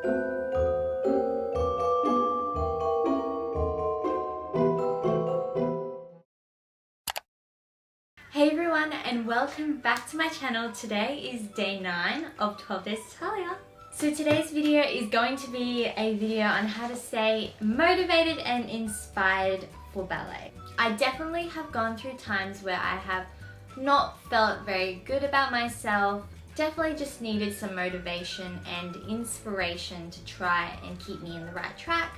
Hey everyone, and welcome back to my channel. Today is day 9 of 12 Days with Talia. So today's video is going to be a video on how to stay motivated and inspired for ballet. I definitely have gone through times where I have not felt very good about myself. Definitely just needed some motivation and inspiration to try and keep me in the right track.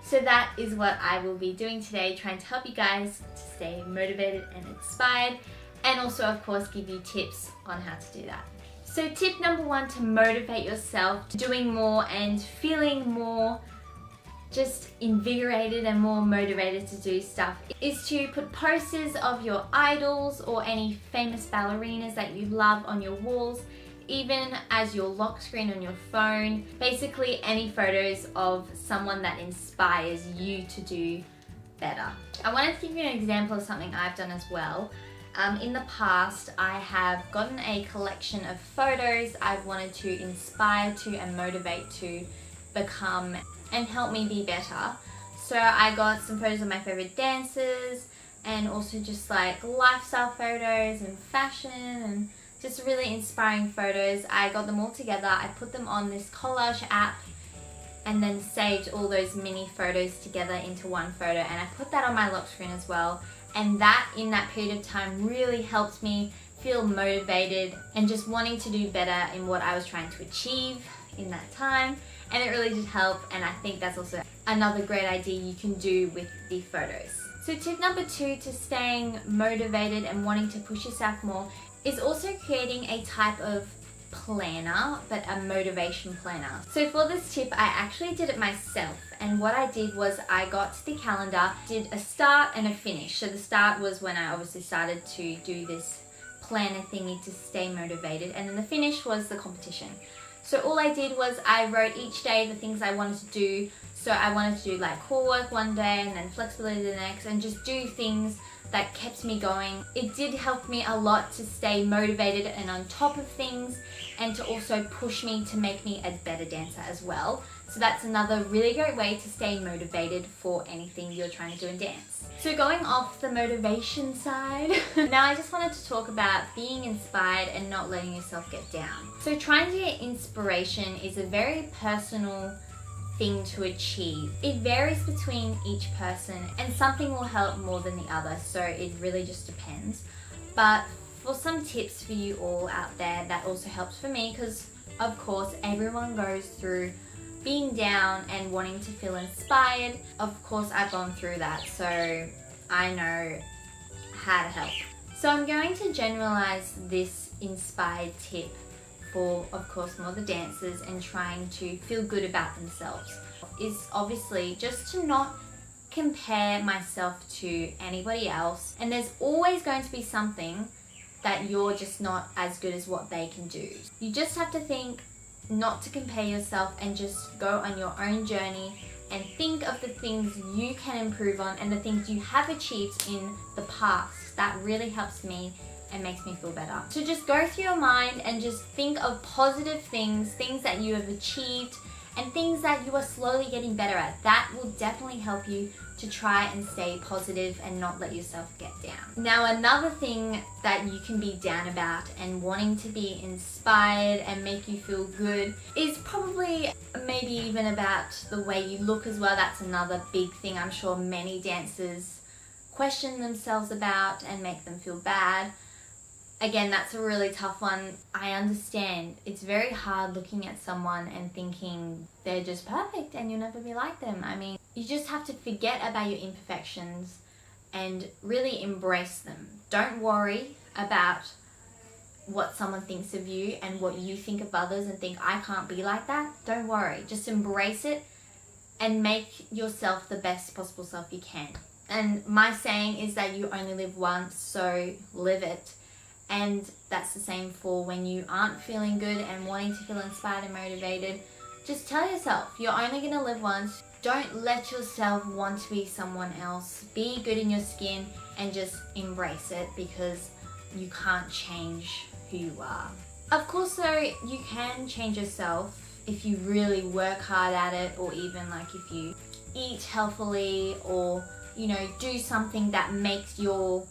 So that is what I will be doing today, trying to help you guys to stay motivated and inspired, and also of course give you tips on how to do that. So tip number 1 to motivate yourself to doing more and feeling more just invigorated and more motivated to do stuff is to put posters of your idols or any famous ballerinas that you love on your walls, even as your lock screen on your phone. Basically any photos of someone that inspires you to do better. I wanted to give you an example of something I've done as well. In the past, I have gotten a collection of photos I've wanted to inspire to and motivate to become and help me be better. So I got some photos of my favorite dancers and also just like lifestyle photos and fashion and just really inspiring photos. I got them all together. I put them on this collage app and then saved all those mini photos together into one photo, and I put that on my lock screen as well. And that in that period of time really helped me feel motivated and just wanting to do better in what I was trying to achieve in that time. And it really did help, and I think that's also another great idea you can do with the photos. So tip number 2 to staying motivated and wanting to push yourself more is also creating a type of planner, but a motivation planner. So for this tip, I actually did it myself, and what I did was I got the calendar, did a start and a finish. So the start was when I obviously started to do this planner thingy to stay motivated, and then the finish was the competition. So all I did was I wrote each day the things I wanted to do. So I wanted to do like core work one day and then flexibility the next, and just do things that kept me going. It did help me a lot to stay motivated and on top of things, and to also push me to make me a better dancer as well. So that's another really great way to stay motivated for anything you're trying to do in dance. So going off the motivation side, now I just wanted to talk about being inspired and not letting yourself get down. So trying to get inspiration is a very personal thing to achieve. It varies between each person, and something will help more than the other, so it really just depends. But for some tips for you all out there, that also helps for me, because of course everyone goes through being down and wanting to feel inspired. Of course I've gone through that, so I know how to help. So I'm going to generalize this inspired tip for, of course, more the dancers and trying to feel good about themselves, is obviously just to not compare myself to anybody else. And there's always going to be something that you're just not as good as what they can do. You just have to think not to compare yourself and just go on your own journey and think of the things you can improve on and the things you have achieved in the past. That really helps me and makes me feel better. So just go through your mind and just think of positive things, things that you have achieved and things that you are slowly getting better at. That will definitely help you to try and stay positive and not let yourself get down. Now another thing that you can be down about and wanting to be inspired and make you feel good is probably maybe even about the way you look as well. That's another big thing I'm sure many dancers question themselves about and make them feel bad. Again, that's a really tough one. I understand. It's very hard looking at someone and thinking they're just perfect and you'll never be like them. I mean, you just have to forget about your imperfections and really embrace them. Don't worry about what someone thinks of you and what you think of others and think, I can't be like that. Don't worry. Just embrace it and make yourself the best possible self you can. And my saying is that you only live once, so live it. And that's the same for when you aren't feeling good and wanting to feel inspired and motivated. Just tell yourself, you're only going to live once. Don't let yourself want to be someone else. Be good in your skin and just embrace it, because you can't change who you are. Of course though, you can change yourself if you really work hard at it, or even like if you eat healthily, or you know, do something that makes your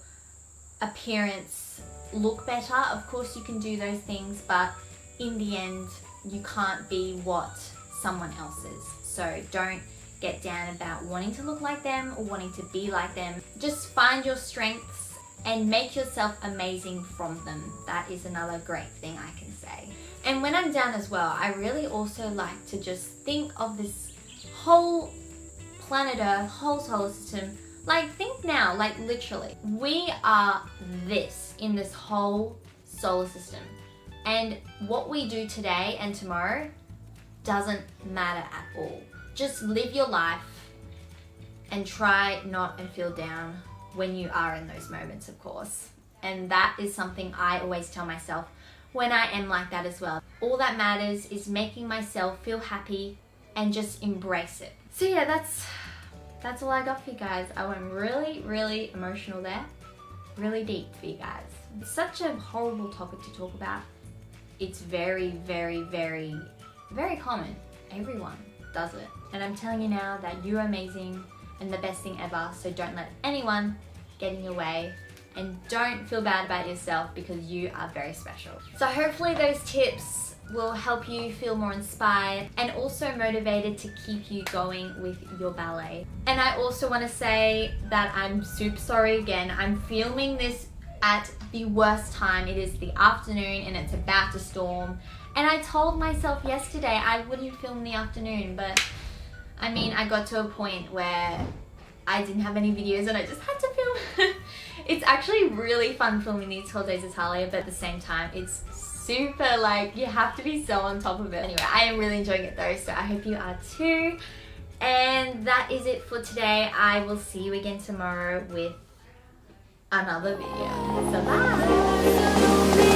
appearance look better. Of course you can do those things, but in the end you can't be what someone else is. So don't get down about wanting to look like them or wanting to be like them. Just find your strengths and make yourself amazing from them. That is another great thing I can say. And when I'm down as well, I really also like to just think of this whole planet Earth, whole solar system. Like, think now, like literally, we are this in this whole solar system. And what we do today and tomorrow doesn't matter at all. Just live your life and try not and feel down when you are in those moments, of course. And that is something I always tell myself when I am like that as well. All that matters is making myself feel happy and just embrace it. So yeah, that's all I got for you guys. I went really emotional there. Really deep for you guys. It's such a horrible topic to talk about. It's very common. Everyone does it. And I'm telling you now that you're amazing and the best thing ever. So don't let anyone get in your way. And don't feel bad about yourself, because you are very special. So hopefully those tips will help you feel more inspired and also motivated to keep you going with your ballet. And I also want to say that I'm super sorry again. I'm filming this at the worst time. It is the afternoon and it's about to storm. And I told myself yesterday I wouldn't film in the afternoon, but I mean, I got to a point where I didn't have any videos and I just had to film. It's actually really fun filming these 12 days of Talia, but at the same time, it's super, like, you have to be so on top of it. Anyway, I am really enjoying it though, so I hope you are too. And that is it for today. I will see you again tomorrow with another video. So bye!